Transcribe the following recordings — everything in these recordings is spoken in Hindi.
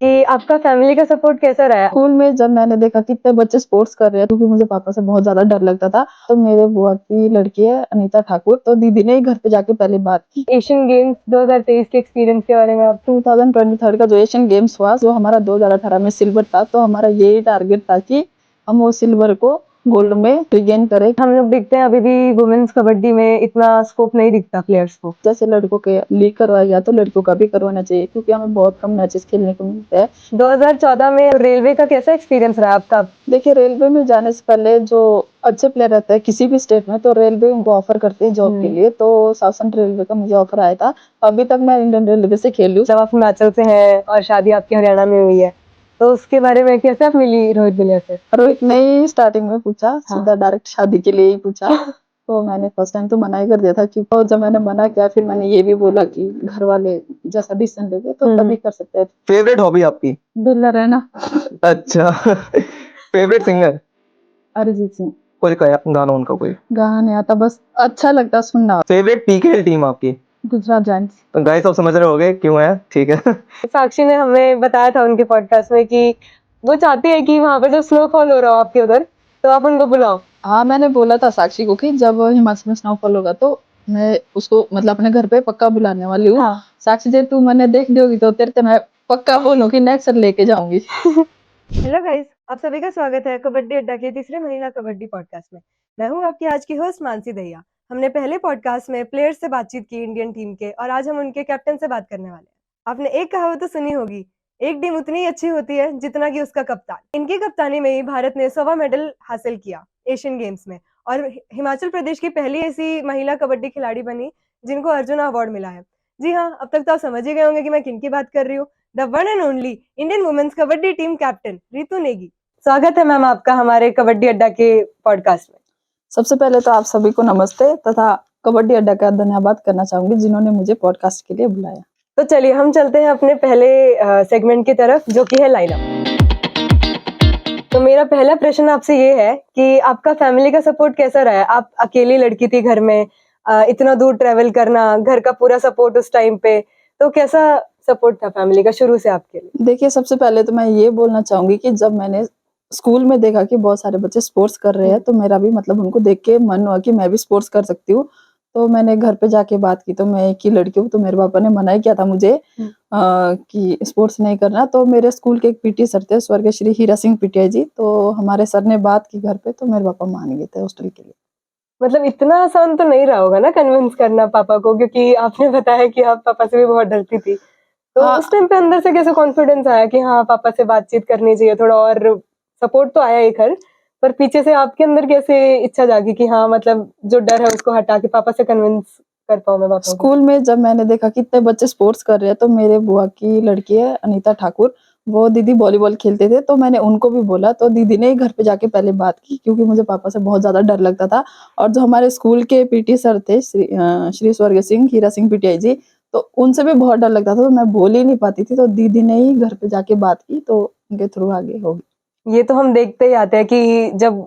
कि आपका फैमिली का सपोर्ट कैसा रहा है? स्कूल में जब मैंने देखा कि इतने बच्चे स्पोर्ट्स कर रहे हैं, क्योंकि मुझे पापा से बहुत ज्यादा डर लगता था, तो मेरे बुआ की लड़की है अनीता ठाकुर, तो दीदी ने ही घर पे जाके पहले बात की। एशियन गेम्स 2023 के एक्सपीरियंस के बारे में आप 2023 का जो एशियन गेम्स हुआ, जो हमारा 2018 में सिल्वर था, तो हमारा यही टारगेट था कि हम वो सिल्वर को गोल्ड में रिगेन करें। हम लोग देखते हैं अभी भी वुमेन्स कबड्डी में इतना स्कोप नहीं दिखता प्लेयर्स को। जैसे लड़कों के लीग करवाया गया, तो लड़कों का भी करवाना चाहिए, क्योंकि हमें बहुत कम मैचेस खेलने को मिलते हैं। 2014 में रेलवे का कैसा एक्सपीरियंस रहा आपका? देखिए, रेलवे में जाने से पहले जो अच्छे प्लेयर रहते हैं किसी भी स्टेट में, तो रेलवे उनको ऑफर करते हैं जॉब के लिए। तो साउथ रेलवे का मुझे ऑफर आया था। अभी तक मैं इंडियन रेलवे से खेल रही हूँ। जब आप हिमाचल से हैं और शादी आपकी हरियाणा में हुई है, तो उसके बारे में कैसे आप मिली रोहित बिलिया से? रोहित ने ही स्टार्टिंग में पूछा, सीधा डायरेक्ट शादी के लिए ही पूछा। तो मैंने फर्स्ट टाइम तो मना ही कर दिया था, क्योंकि और जब मैंने मना किया, फिर मैंने ये भी बोला कि घर वाले जैसा डिसीजन लेंगे तो तभी कर सकते हैं। फेवरेट हॉबी आपकी? दुल्ला रहना। अच्छा। Favourite singer? अरिजीत सिंह। कोई गाना उनका कोई? गाना नहीं आता, बस अच्छा लगता सुनना। फेवरेट पीकेएल टीम आपकी? गुजरात जायंट्स। तो गाइस आप समझ रहे होगे क्यों है, ठीक है। साक्षी ने हमें बताया था उनके पॉडकास्ट में कि वो चाहती है कि वहां पर जो स्नोफॉल हो रहा हो आपके उधर, तो आप उनको बुलाओ। हाँ, मैंने बोला था साक्षी को कि जब हिमाचल में स्नोफॉल होगा तो मैं उसको मतलब अपने घर पे पक्का बुलाने वाली हूँ। हाँ। साक्षी जी, तू मैंने देख दी होगी तो तेरे से मैं पक्का बोलूंगी, नेक्स्ट लेके जाऊंगी। हेलो गाइस, आप सभी का स्वागत है कबड्डी अड्डा के तीसरे महिला कबड्डी पॉडकास्ट में। मैं हूं आपकी आज की होस्ट मानसी दहिया। हमने पहले पॉडकास्ट में प्लेयर्स से बातचीत की इंडियन टीम के, और आज हम उनके कैप्टन से बात करने वाले हैं। आपने एक कहावत तो सुनी होगी, एक टीम उतनी ही अच्छी होती है जितना कि उसका कप्तान। इनकी कप्तानी में ही भारत ने 100वां मेडल हासिल किया एशियन गेम्स में, और हिमाचल प्रदेश की पहली ऐसी महिला कबड्डी खिलाड़ी बनी जिनको अर्जुन अवार्ड मिला है। जी हाँ, अब तक तो आप समझ ही गए होंगे कि मैं किन की बात कर रही हूँ। The one and only Indian women's kabaddi team captain Ritu Negi. स्वागत है मैम आपका हमारे कबड्डी अड्डा के पॉडकास्ट में। सबसे पहले तो आप सभी को नमस्ते, तथा कबड्डी अड्डा का धन्यवाद करना चाहूंगी जिन्होंने मुझे पॉडकास्ट के लिए बुलाया। तो चलिए हम चलते हैं अपने पहले सेगमेंट की तरफ, जो कि है लाइनअप। तो मेरा पहला प्रश्न आपसे ये है कि आपका फैमिली का सपोर्ट कैसा रहा है? आप अकेली लड़की थी घर में, इतना दूर ट्रेवल करना, घर का पूरा सपोर्ट उस टाइम पे, तो कैसा सपोर्ट था फैमिली का शुरू से आपके लिए? देखिए, सबसे पहले तो मैं ये बोलना चाहूंगी कि जब मैंने स्कूल में देखा कि बहुत सारे बच्चे स्पोर्ट्स कर रहे हैं, तो मेरा भी मतलब उनको देख के मन हुआ कि मैं भी स्पोर्ट्स कर सकती हूँ। तो मैंने घर पे जाके बात की, तो मैं एक ही लड़की हूँ, तो मेरे पापा ने मना ही किया था मुझे कि स्पोर्ट्स नहीं करना। तो मेरे स्कूल के एक पीटी सर थे, स्वर्गीय श्री हीरा सिंह पीटीआई जी, तो हमारे सर ने बात की घर पे, तो मेरे पापा मान गए थे हॉस्टल के लिए। मतलब इतना आसान तो नहीं रहा होगा ना कन्विंस करना पापा को, क्योंकि आपने बताया कि आप पापा से भी बहुत डरती थी। तो उस टाइम पे अंदर से कैसे कॉन्फिडेंस आया कि हाँ पापा से बातचीत करनी चाहिए थोड़ा, और सपोर्ट तो आया ही खैर, पर पीछे से आपके अंदर कैसे इच्छा जागी कि हाँ मतलब जो डर है उसको हटा के पापा से कन्विंस कर पाऊं मैं पापा को? स्कूल में जब मैंने देखा कि इतने बच्चे स्पोर्ट्स कर रहे हैं, तो मेरे बुआ की लड़की है अनीता ठाकुर, वो दीदी वॉलीबॉल खेलते थे, तो मैंने उनको भी बोला, तो दीदी ने ही घर पे जाके पहले बात की, क्योंकि मुझे पापा से बहुत ज्यादा डर लगता था। और जो हमारे स्कूल के पीटी सर थे श्री स्वर्गीय सिंह हीरा सिंह पीटीआई जी, तो उनसे भी बहुत डर लगता था, तो मैं बोल ही नहीं पाती थी, तो दीदी ने ही घर पे जाके बात की, तो उनके थ्रू आगे हो गई। ये तो हम देखते ही आते हैं कि जब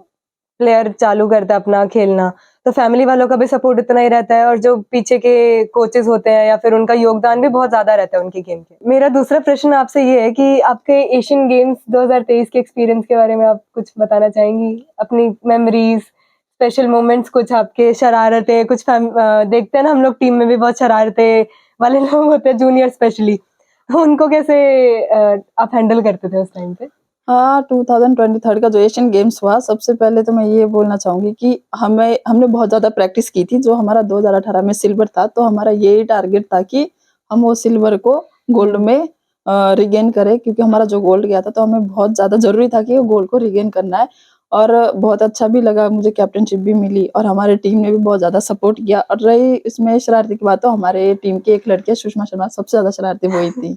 प्लेयर चालू करता है अपना खेलना, तो फैमिली वालों का भी सपोर्ट इतना ही रहता है, और जो पीछे के कोचेस होते हैं या फिर उनका योगदान भी बहुत ज्यादा रहता है उनकी गेम के। मेरा दूसरा प्रश्न आपसे ये है कि आपके एशियन गेम्स 2023 के एक्सपीरियंस के बारे में आप कुछ बताना चाहेंगी? अपनी मेमोरीज, स्पेशल मोमेंट्स, कुछ आपके शरारतें, कुछ देखते हैं ना हम लोग टीम में भी बहुत शरारतें वाले लोग होते हैं, जूनियर स्पेशली, उनको कैसे आप हैंडल करते थे उस टाइम पे? हाँ, 2023 का जो एशियन गेम्स हुआ, सबसे पहले तो मैं ये बोलना चाहूंगी कि हमने बहुत ज्यादा प्रैक्टिस की थी। जो हमारा 2018 में सिल्वर था, तो हमारा यही टारगेट था कि हम वो सिल्वर को गोल्ड में रिगेन करें, क्योंकि हमारा जो गोल्ड गया था, तो हमें बहुत ज्यादा जरूरी था कि वो गोल्ड को रिगेन करना है। और बहुत अच्छा भी लगा, मुझे कैप्टनशिप भी मिली, और हमारे टीम ने भी बहुत ज्यादा सपोर्ट किया। और रही इसमें शरारती की बात, तो हमारे टीम की एक लड़की है सुषमा शर्मा, सबसे ज्यादा शरारती वही थी।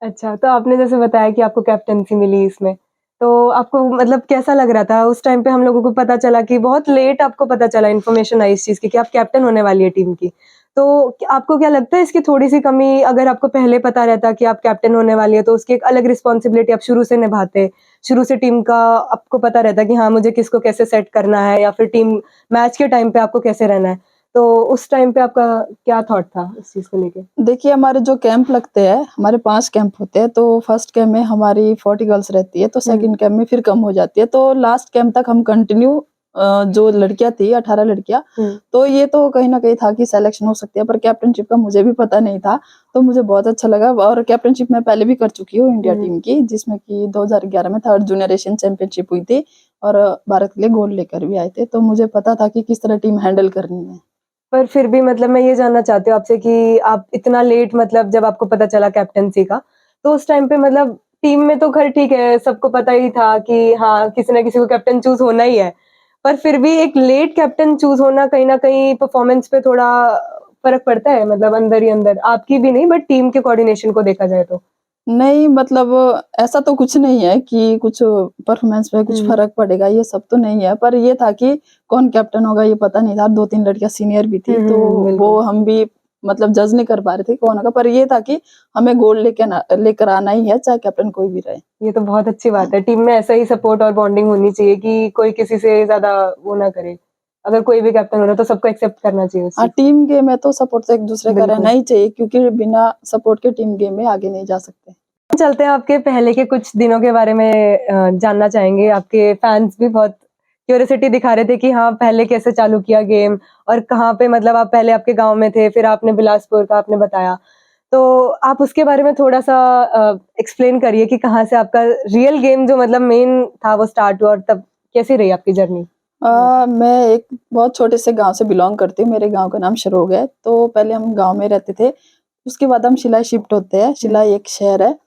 अच्छा, तो आपने जैसे बताया कि आपको कैप्टेंसी मिली इसमें, तो आपको मतलब कैसा लग रहा था? उस टाइम पे हम लोगों को पता चला कि बहुत लेट आपको पता चला, इन्फॉर्मेशन आई इस चीज़ की कि आप कैप्टन होने वाली है टीम की। तो आपको क्या लगता है इसकी थोड़ी-सी कमी, अगर आपको पहले पता रहता कि आप कैप्टन होने वाली है, तो उसकी एक अलग रिस्पॉन्सिबिलिटी आप शुरू से निभाते, शुरू से टीम का आपको पता रहता कि हाँ, मुझे किसको कैसे सेट करना है, या फिर टीम मैच के टाइम पे आपको कैसे रहना है। तो उस टाइम पे आपका क्या थॉट था इस चीज को लेके? देखिए, हमारे जो कैंप लगते हैं, हमारे 5 कैंप होते हैं, तो फर्स्ट कैंप में हमारी 40 गर्ल्स रहती है, तो सेकंड कैंप में फिर कम हो जाती है, तो लास्ट कैंप तक हम कंटिन्यू जो लड़कियाँ थी 18 लड़कियाँ, तो ये तो कहीं न कहीं था कि सिलेक्शन हो सकती है, पर कैप्टनशिप का मुझे भी पता नहीं था, तो मुझे बहुत अच्छा लगा और कैप्टनशिप मैं पहले भी कर चुकी हूँ इंडिया टीम की, जिसमें कि 2011 में थर्ड जूनियर एशियन चैंपियनशिप हुई थी और भारत के लिए गोल्ड लेकर भी आए थे, तो मुझे पता था कि किस तरह टीम हैंडल करनी है। पर फिर भी मतलब मैं ये जानना चाहती हूँ आपसे कि आप इतना लेट मतलब जब आपको पता चला कैप्टेंसी का, तो उस टाइम पे मतलब टीम में तो खैर ठीक है, सबको पता ही था कि हाँ, किसी न किसी को कैप्टन चूज़ होना ही है। पर फिर भी एक लेट कैप्टन चूज़ होना कहीं न कहीं परफ़ॉर्मेंस पे थोड़ा फ़र्क पड़ता है मतलब अंदर ही अंदर, आपकी भी नहीं बट टीम के कोऑर्डिनेशन को देखा जाए तो? नहीं मतलब ऐसा तो कुछ नहीं है कि कुछ परफॉर्मेंस पे कुछ फ़र्क पड़ेगा, ये सब तो नहीं है। पर ये था कि कौन कैप्टन होगा ये पता नहीं था, 2-3 लड़कियाँ सीनियर भी थी, तो वो बिल्कुल। हम भी मतलब जज नहीं कर पा रहे थे कौन होगा। पर ये था कि हमें गोल्ड लेकर आना ही है, चाहे कैप्टन कोई भी रहे। ये तो बहुत अच्छी हाँ। बात है, टीम में ऐसा ही सपोर्ट और बॉन्डिंग होनी चाहिए कि कोई किसी से ज़्यादा वो ना करे। अगर कोई भी कैप्टन हो रहा है तो सबको एक्सेप्ट करना चाहिए उस हाँ, चीज़ को। टीम गेम है तो सपोर्ट तो एक-दूसरे का रहना बिल्कुल। ही चाहिए क्योंकि बिना सपोर्ट के टीम गेम में आगे नहीं जा सकते। चलते हैं आपके पहले के कुछ दिनों के बारे में जानना चाहेंगे। आपके फैन्स भी बहुत क्यूरियोसिटी दिखा रहे थे कि हाँ, पहले कैसे चालू किया गेम और कहाँ पे मतलब आप पहले आपके गाँव में थे, फिर आपने बिलासपुर का आपने बताया। तो आप उसके बारे में थोड़ा-सा एक्सप्लेन करिए कि कहाँ से आपका रियल गेम जो मतलब मेन था वो स्टार्ट हुआ और तब कैसी रही आपकी जर्नी? मैं एक बहुत छोटे से गाँव से बिलॉन्ग करती हूँ, मेरे गाँव का नाम शरोग है, तो पहले हम गाँव में रहते थे, उसके बाद हम शिलाई शिफ्ट होते हैं, शिलाई एक शहर है,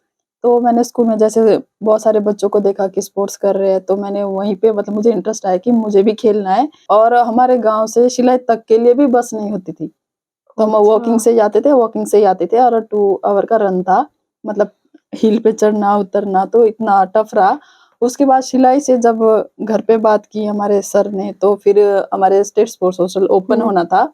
तो मैंने स्कूल में जैसे बहुत सारे बच्चों को देखा कि स्पोर्ट्स कर रहे हैं, तो मैंने वहीं पे मतलब मुझे इंटरेस्ट आया कि मुझे भी खेलना है और हमारे गाँव से शिलाई तक के लिए भी बस नहीं होती थी, तो हम वॉकिंग से जाते थे, वॉकिंग से ही आते थे और 2 आवर का रन था, मतलब हिल पे चढ़ना, उतरना तो इतना टफ रहा। उसके बाद शिलाई से जब घर पे बात की हमारे सर ने, तो फिर हमारे स्टेट स्पोर्ट्स हॉस्टल ओपन होना था।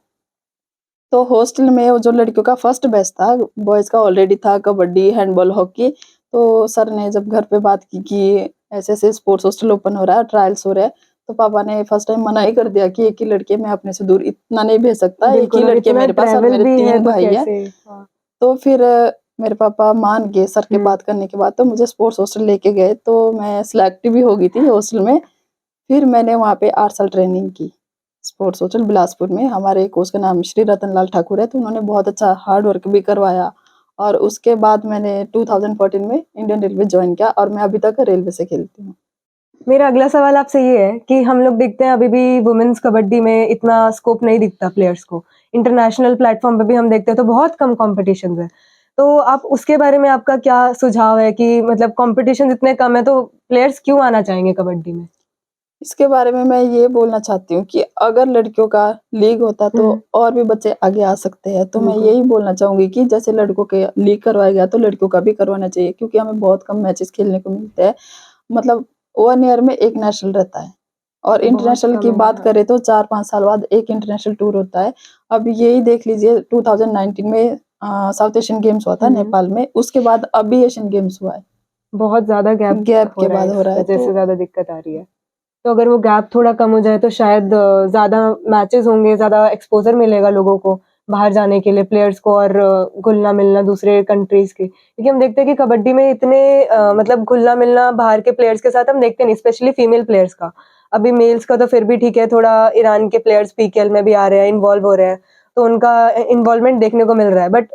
तो हॉस्टल में वो जो लड़कियों का फर्स्ट बैच था, बॉयज़ का ऑलरेडी था कबड्डी, हैंडबॉल, हॉकी। तो सर ने जब घर पे बात की कि ऐसे-ऐसे स्पोर्ट्स हॉस्टल ओपन हो रहा है, ट्रायल्स हो रहे हैं, तो पापा ने फर्स्ट टाइम मना ही कर दिया कि एक ही लड़की है, मैं अपने से दूर इतना नहीं भेज सकता, एक ही बिल्कुल और लड़की है इतना मेरे पास और ट्रैवल मेरे भी है 3 तो भाई हैं। कैसे? हाँ। तो फिर मेरे पापा मान गए सर के बात करने के बाद, तो मुझे स्पोर्ट्स हॉस्टल लेके गए, तो मैं सिलेक्ट भी हो गई थी हॉस्टल में। फिर मैंने वहाँ पे 8 साल ट्रेनिंग की, स्पोर्ट्स हॉस्टल बिलासपुर में। हमारे कोच का नाम श्री रतन लाल ठाकुर है, तो उन्होंने बहुत अच्छा हार्ड वर्क भी करवाया और उसके बाद मैंने 2014 में इंडियन रेलवे जॉइन किया और मैं अभी तक रेलवे से खेलती हूँ। मेरा अगला सवाल आपसे ये है कि हम लोग देखते हैं अभी भी वुमेन्स कबड्डी में इतना स्कोप नहीं दिखता प्लेयर्स को। इंटरनेशनल प्लेटफ़ॉर्म पे भी हम देखते हैं तो बहुत कम कॉम्पिटिशन्स है। तो आप उसके बारे में आपका क्या सुझाव है कि मतलब कॉम्पिटिशन इतने कम है तो प्लेयर्स क्यों आना चाहेंगे कबड्डी में? इसके बारे में मैं ये बोलना चाहती हूँ कि अगर लड़कियों का लीग होता तो और भी बच्चे आगे आ सकते हैं। तो मैं बिल्कुल। यही बोलना चाहूँगी कि जैसे लड़कों के लीग करवाया गया तो लड़कियों का भी करवाना चाहिए क्योंकि हमें बहुत कम मैचेस खेलने को मिलते हैं। मतलब 1 ईयर में 1 नेशनल रहता है और बहुत इंटरनेशनल कम की है, बात हाँ। करें तो 4-5 साल बाद एक इंटरनेशनल टूर होता है। अब यही देख लीजिए 2019 में साउथ एशियन गेम्स हुआ था नेपाल में, उसके बाद अभी एशियन गेम्स हुआ है। बहुत ज़्यादा गैप गैप हो के रहा है बाद इस हो रहा है वज़ह तो से ज़्यादा दिक्कत आ रही है। तो अगर वो गैप थोड़ा कम हो जाए तो शायद ज़्यादा मैचेस होंगे, ज़्यादा एक्सपोज़र मिलेगा लोगों को बाहर जाने के लिए प्लेयर्स को और घुलना-मिलना दूसरे कंट्रीज़ के। क्योंकि हम देखते हैं कि कबड्डी में इतने मतलब घुलना-मिलना बाहर के प्लेयर्स के साथ हम देखते नहीं, स्पेशली फीमेल प्लेयर्स का। अभी मेल्स का तो फिर भी ठीक है, थोड़ा ईरान के प्लेयर्स पीकेएल में भी आ रहे हैं, इन्वॉल्व हो रहे हैं, तो उनका इन्वॉल्वमेंट देखने को मिल रहा है। बट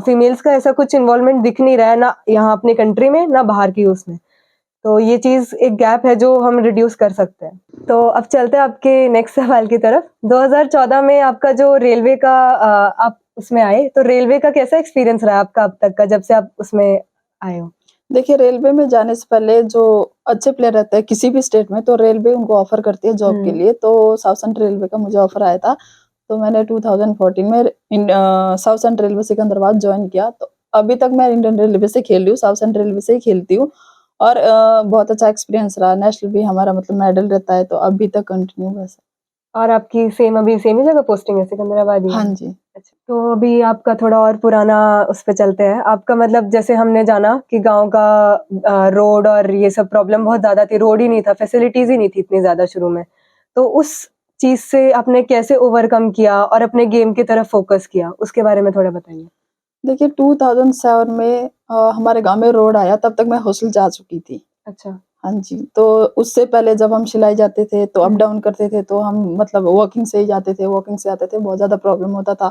फीमेल्स का ऐसा कुछ इन्वॉल्वमेंट दिख नहीं रहा है, ना यहाँ अपने कंट्री में, ना बाहर की उसमें। तो ये चीज़ एक गैप है जो हम रिड्यूस कर सकते हैं। तो अब चलते हैं आपके नेक्स्ट सवाल की तरफ। 2014 में आपका जो रेलवे का आप उसमें आए, तो रेलवे का कैसा एक्सपीरियंस रहा आपका अब तक का जब से आप उसमें आए हो? देखिए, रेलवे में जाने से पहले जो अच्छे प्लेयर रहते हैं किसी भी स्टेट में, तो रेलवे उनको ऑफ़र करती है जॉब के लिए, तो साउथ सेंट्रल रेलवे का मुझे ऑफ़र आया था। तो मैंने 2014 में south central railway Secunderabad join किया, तो अभी तक मैं इंडियन रेलवे से खेल रही हूँ, साउथ सेंट्रल रेलवे से ही खेलती हूँ और बहुत अच्छा एक्सपीरियंस रहा। नेशनल भी हमारा मतलब मेडल रहता है, तो अभी तक कंटिन्यू वैसे। और आपकी अभी सेम ही जगह पोस्टिंग है सिकंदराबाद ही हाँ है? जी। अच्छा, तो अभी आपका थोड़ा और पुराना उस पे चलते हैं। आपका मतलब जैसे हमने जाना कि गाँव का रोड और ये सब प्रॉब्लम बहुत ज़्यादा थी, रोड ही नहीं था, फैसिलिटीज़ ही नहीं थी इतनी ज़्यादा शुरू में। तो उस चीज से आपने कैसे ओवरकम किया और अपने गेम की तरफ फोकस किया, उसके बारे में थोड़ा बताइए। देखिए 2007 में हमारे गाँव में रोड आया, तब तक मैं हॉस्टल जा चुकी थी। अच्छा। हाँ जी, तो उससे पहले जब हम सिलाई जाते थे तो अप डाउन करते थे, तो हम मतलब वॉकिंग से ही जाते थे, वॉकिंग से आते थे, बहुत ज़्यादा प्रॉब्लम होता था।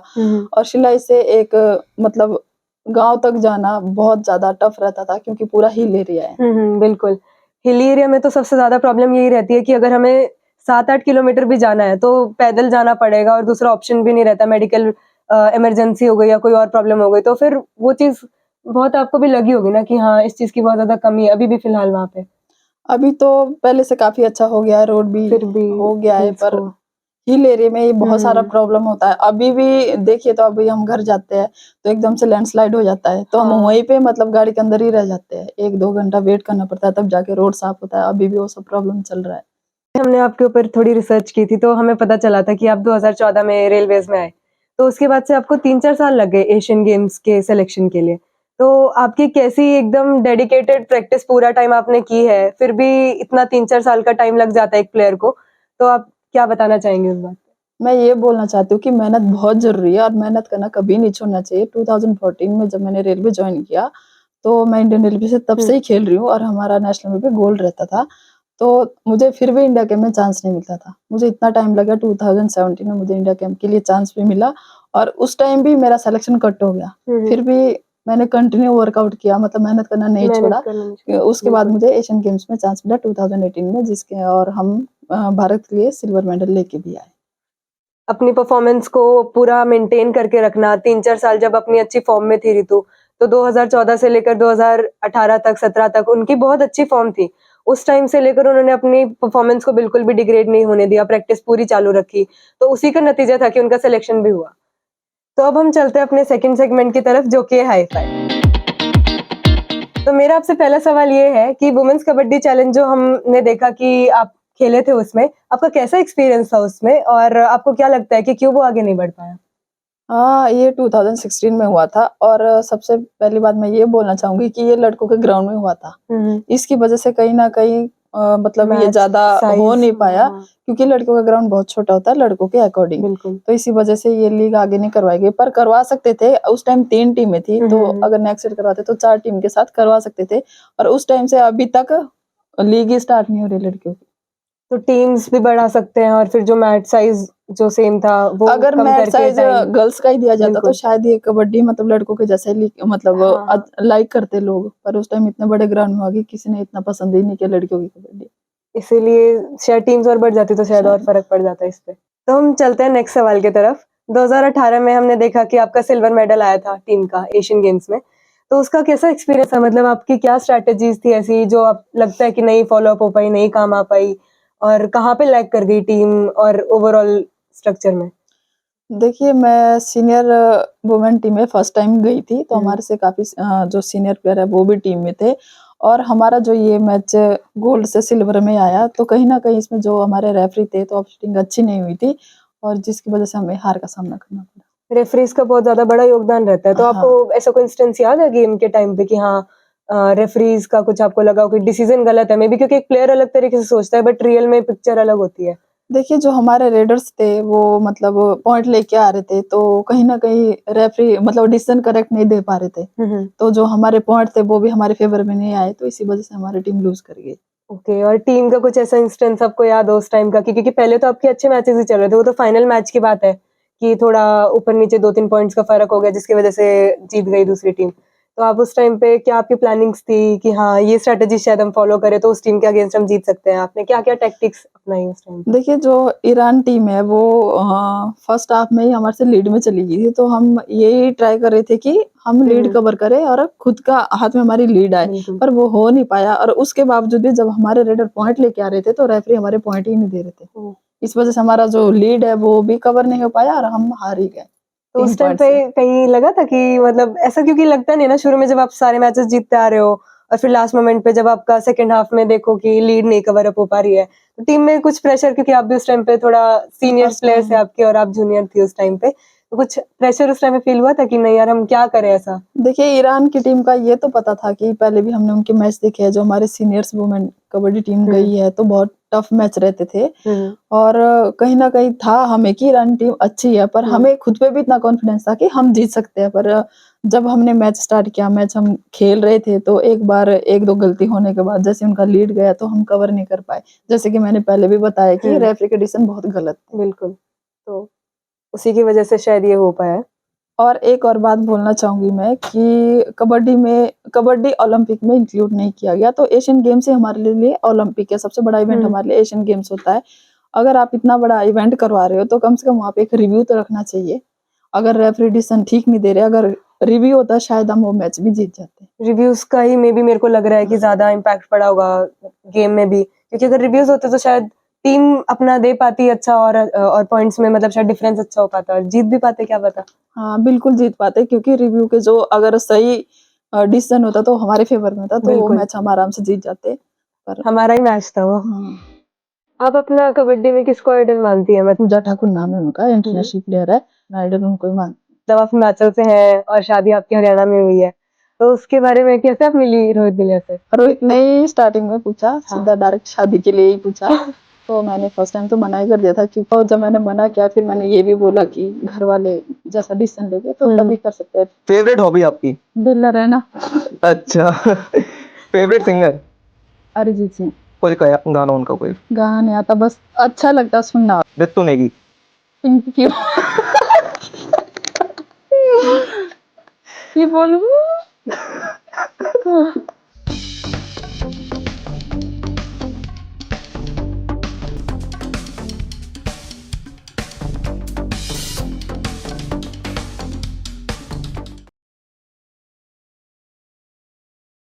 और सिलाई से एक मतलब गाँव तक जाना बहुत ज़्यादा टफ रहता था, क्योंकि पूरा हिल एरिया है। बिल्कुल। हिली एरिया में तो सबसे ज़्यादा प्रॉब्लम यही रहती है कि अगर हमें 7-8 किलोमीटर भी जाना है, तो पैदल जाना पड़ेगा और दूसरा ऑप्शन भी नहीं रहता। मेडिकल इमरजेंसी हो गई या कोई और प्रॉब्लम हो गई, तो फिर वो चीज़ बहुत आपको भी लगी होगी ना कि हाँ, इस चीज़ की बहुत ज़्यादा कमी है, अभी भी फिलहाल वहाँ पे। अभी तो पहले से काफ़ी अच्छा हो गया है, रोड भी फिर भी हो गया है, हिल्स पर को हिल एरिया में ये बहुत सारा हुँ, प्रॉब्लम होता है। अभी भी देखिए, तो अभी हम घर जाते हैं, तो एकदम से लैंडस्लाइड हो जाता है, तो हम हाँ। वहीं पे मतलब गाड़ी के अंदर ही रह जाते हैं। 1-2 घंटा वेट करना पड़ता है, तब जाके रोड साफ होता है। अभी भी वो सब प्रॉब्लम चल रहा है। हमने आपके ऊपर थोड़ी रिसर्च की थी, तो हमें पता चला था कि आप 2014 में रेलवेज़ में आए। तो उसके बाद से आपको 3-4 साल लग गए एशियन गेम्स के सिलेक्शन के लिए। तो आपकी कैसी एकदम डेडिकेटेड प्रैक्टिस पूरा टाइम आपने की है, फिर भी इतना 3-4 साल का टाइम लग जाता है एक प्लेयर को, तो आप क्या बताना चाहेंगे उस बात पे? मैं ये बोलना चाहती हूँ कि मेहनत बहुत ज़रूरी है और मेहनत करना कभी नहीं छोड़ना चाहिए। 2014 में जब मैंने रेलवे जॉइन किया, तो मैं इंडियन रेलवे से तब हुँ, से ही खेल रही हूँ और हमारा नेशनल लेवल पे गोल्ड रहता था। तो मुझे फिर भी इंडिया कैंप में चांस नहीं मिलता था। मुझे इतना टाइम लगा, 2017 में मुझे इंडिया कैंप के लिए चांस भी मिला और उस टाइम भी मेरा सिलेक्शन कट हो गया। हुँ, हुँ। फिर भी मैंने कंटिन्यू वर्कआउट किया, मतलब मेहनत करना नहीं मेहनत छोड़ा। करना नहीं उसके चाहिए, बाद बिल्कुल। मुझे एशियन गेम्स में चांस मिला 2018 में, जिसके और हम भारत के लिए सिल्वर मेडल लेके भी आए। अपनी परफॉर्मेंस को पूरा मेंटेन करके रखना, 3-4 साल जब अपनी अच्छी फॉर्म में थी रितु, तो 2014 से लेकर 2018 तक, 17 तक उनकी बहुत अच्छी फॉर्म थी। उस टाइम से लेकर उन्होंने अपनी परफॉर्मेंस को बिल्कुल भी डिग्रेड नहीं होने दिया, प्रैक्टिस पूरी चालू रखी, तो उसी का नतीजा था कि उनका सिलेक्शन भी हुआ। तो अब हम चलते हैं अपने सेकंड सेगमेंट की तरफ, जो कि है हाई-फाई। तो मेरा आपसे पहला सवाल ये है कि वुमेन्स कबड्डी चैलेंज जो हमने देखा कि आप खेले थे उसमें, आपका कैसा एक्सपीरियंस था उसमें और आपको क्या लगता है कि क्यों वो आगे नहीं बढ़ पाया? हाँ, ये 2016 में हुआ था और सबसे पहली बात मैं ये बोलना चाहूँगी कि ये लड़कों के ग्राउंड में हुआ था। हुँ, हुँ। इसकी वजह से कहीं न कहीं मतलब ये मैच ज़्यादा हो साइज़ नहीं पाया, हाँ, क्योंकि लड़कों का ग्राउंड बहुत छोटा होता है लड़कों के अकॉर्डिंग। बिल्कुल। तो इसी वजह से ये लीग आगे नहीं करवाई गई, पर करवा सकते थे। उस टाइम 3 टीमें थी, हुँ, तो हुँ, हुँ। अगर नेक्स्ट ईयर करवाते तो 4 टीम के साथ करवा सकते थे और उस टाइम से अभी तक लीग ही स्टार्ट नहीं हो रही लड़कियों की। तो टीम्स भी बढ़ा सकते हैं और फिर जो मैच साइज़ जो सेम था, वो अगर कम मैच करके साइज़ टाइम गर्ल्स का ही दिया जाता तो बिल्कुल। शायद ये कबड्डी मतलब लड़कों के जैसे मतलब हाँ, हाँ। लाइक करते लोग, पर उस टाइम इतने बड़े ग्राउंड में हुआ कि किसी ने इतना पसंद ही नहीं किया लड़कियों की कबड्डी। इसीलिए शायद टीम्स और बढ़ जाती तो शायद और शायद फ़र्क पड़ जाता इस पे। तो हम चलते हैं नेक्स्ट सवाल की तरफ। 2018 में हमने देखा कि आपका सिल्वर मेडल आया था टीम का एशियन गेम्स में। तो उसका कैसा एक्सपीरियंस था? मतलब आपकी क्या स्ट्रैटेजीज़ थी ऐसी जो आप लगता है कि नहीं फ़ॉलो अप हो पाई, नहीं काम आ पाई और कहाँ पे लैग कर गई टीम और ओवरऑल स्ट्रक्चर में? देखिए, मैं सीनियर वुमेन टीम में फर्स्ट टाइम गई थी, तो हुँ। हमारे से काफ़ी जो सीनियर प्लेयर है वो भी टीम में थे और हमारा जो ये मैच गोल्ड से सिल्वर में आया, तो कहीं न कहीं इसमें जो हमारे रेफरी थे, तो ऑफिशिएटिंग अच्छी नहीं हुई थी और जिसकी वजह से हमें हार का सामना करना पड़ा। रेफरीज़ का बहुत ज़्यादा बड़ा योगदान रहता है। तो हाँ। आपको ऐसा कोई इंस्टेंस याद है गेम के टाइम पे कि हाँ रेफरीज़ का कुछ आपको लगा हो कि डिसीज़न गलत है? मेबी क्योंकि एक प्लेयर अलग तरीके से सोचता है बट रियल में पिक्चर अलग होती है। देखिए, जो हमारे रेडर्स थे वो मतलब पॉइंट लेके आ रहे थे, तो कहीं न कहीं रेफरी मतलब डिसीज़न करेक्ट नहीं दे पा रहे थे। हुँ, हुँ। तो जो हमारे पॉइंट थे वो भी हमारे फ़ेवर में नहीं आए, तो इसी वजह से हमारी टीम लूज़ कर गई। ओके और टीम का कुछ ऐसा इंस्टेंस आपको याद हो उस टाइम का कि क्योंकि पहले तो आपके अच्छे मैचेज़ ही चल रहे थे, वो तो फाइनल मैच की बात है कि थोड़ा ऊपर-नीचे 2-3 पॉइंट्स का फ़र्क हो गया जिसकी वज़ह से जीत गई दूसरी टीम। तो आप उस टाइम पे क्या आपकी प्लानिंग्स थी कि हाँ, ये स्ट्रैटेजी शायद हम फ़ॉलो करें तो उस टीम के अगेंस्ट हम जीत सकते हैं? आपने क्या-क्या टैक्टिक्स अपनाई उस टाइम पे? देखिए, जो ईरान टीम है वो फर्स्ट हाफ में ही हमारे से लीड में चली गई थी, तो हम यही ट्राई कर रहे थे कि हम हुँ, लीड हुँ। कवर करें और खुद का हाथ में हमारी लीड आए, बिल्कुल। पर वो हो नहीं पाया और उसके बावजूद भी जब हमारे रेडर पॉइंट लेके आ रहे थे, तो रेफरी हमारे पॉइंट ही नहीं दे रहे थे। ओह! इस वजह से हमारा जो लीड है वो भी कवर नहीं हो पाया और हम हार ही गए तो 3 उस टाइम पॉइंट पे से। कहीं लगा था कि मतलब ऐसा क्योंकि लगता नहीं है ना शुरू में जब आप सारे मैचेस जीतते आ रहे हो और फिर लास्ट मोमेंट पे जब आपका सेकंड हाफ में देखो कि लीड नहीं कवर अप हो पा रही है, तो टीम में कुछ प्रेशर क्योंकि आप भी उस टाइम पे थोड़ा सीनियर फर्स्ट प्लेयर्स है टाइम आपके और आप जूनियर थी उस टाइम पे, तो कुछ प्रेशर उस टाइम पे फील हुआ था कि नहीं यार हम क्या करें ऐसा? देखिए, ईरान की टीम का ये तो पता था कि पहले भी हमने उनके मैच देखे हैं, जो हमारे सीनियर्स वुमेन कबड्डी टीम हुँ, गई है, तो बहुत टफ मैच रहते थे हम्म, और कहीं ना कहीं था हमें कि ईरान टीम अच्छी है, पर हमें खुद पे भी इतना कॉन्फिडेंस था कि हम जीत सकते हैं। पर जब हमने मैच स्टार्ट किया, मैच हम खेल रहे थे, तो एक बार एक दो गलती होने के बाद जैसे उनका लीड गया तो हम कवर नहीं कर पाए। जैसे कि मैंने पहले भी बताया कि रेफरी के डिसीजन बहुत गलत थे। बिल्कुल। तो उसी की वजह से शायद ये हो पाया। और एक और बात बोलना चाहूंगी मैं कि कबड्डी ओलंपिक में इंक्लूड नहीं किया गया, तो एशियन गेम्स ही हमारे लिए ओलंपिक है। सबसे बड़ा इवेंट हमारे लिए एशियन गेम्स होता है। अगर आप इतना बड़ा इवेंट करवा रहे हो तो कम से कम वहाँ पे एक रिव्यू तो रखना चाहिए। अगर रेफरी डिसीजन ठीक नहीं दे रहे, अगर रिव्यू होता शायद हम वो मैच भी जीत जाते। रिव्यूज का ही मे बी मेरे को लग रहा है कि ज्यादा इम्पैक्ट पड़ा होगा गेम में भी, क्योंकि अगर रिव्यूज होते तो शायद टीम अपना दे पाती अच्छा, और पॉइंट्स में मतलब शायद डिफरेंस अच्छा हो पाता और जीत भी पाते, क्या पता। हाँ बिल्कुल जीत पाते, क्योंकि रिव्यू के जो अगर सही डिसीजन होता तो हमारे फेवर में था, तो वो बिल्कुल। मैच हम आराम से जीत जाते। पर हमारा ही मैच था वो। हाँ, आप अपना कबड्डी में किसको आइडल मानती है? मतलब पूजा ठाकुर नाम है उनका, इंटरनेशनल प्लेयर है, मैं आइडल उनको ही मानती आप हिमाचल से हैं और शादी आपकी हरियाणा में हुई है, तो उसके बारे में कैसे आप मिली रोहित दिलिया से? हूँ। रोहित ने ही स्टार्टिंग में पूछा, सीधा डायरेक्ट शादी के लिए ही पूछा। तो मैंने फर्स्ट टाइम तो मना ही कर दिया था, क्योंकि जब मैंने मना किया फिर मैंने ये भी बोला कि घर वाले जैसा डिसीजन लेंगे तो तभी कर सकते हैं। फेवरेट हॉबी आपकी? दिलर है ना। अच्छा। Favourite singer? अरिजीत सिंह। कोई गाना उनका कोई? गाना नहीं आता, बस अच्छा लगता सुनना। बिट्टू नेगी? पिंक क्यों ये बोलूं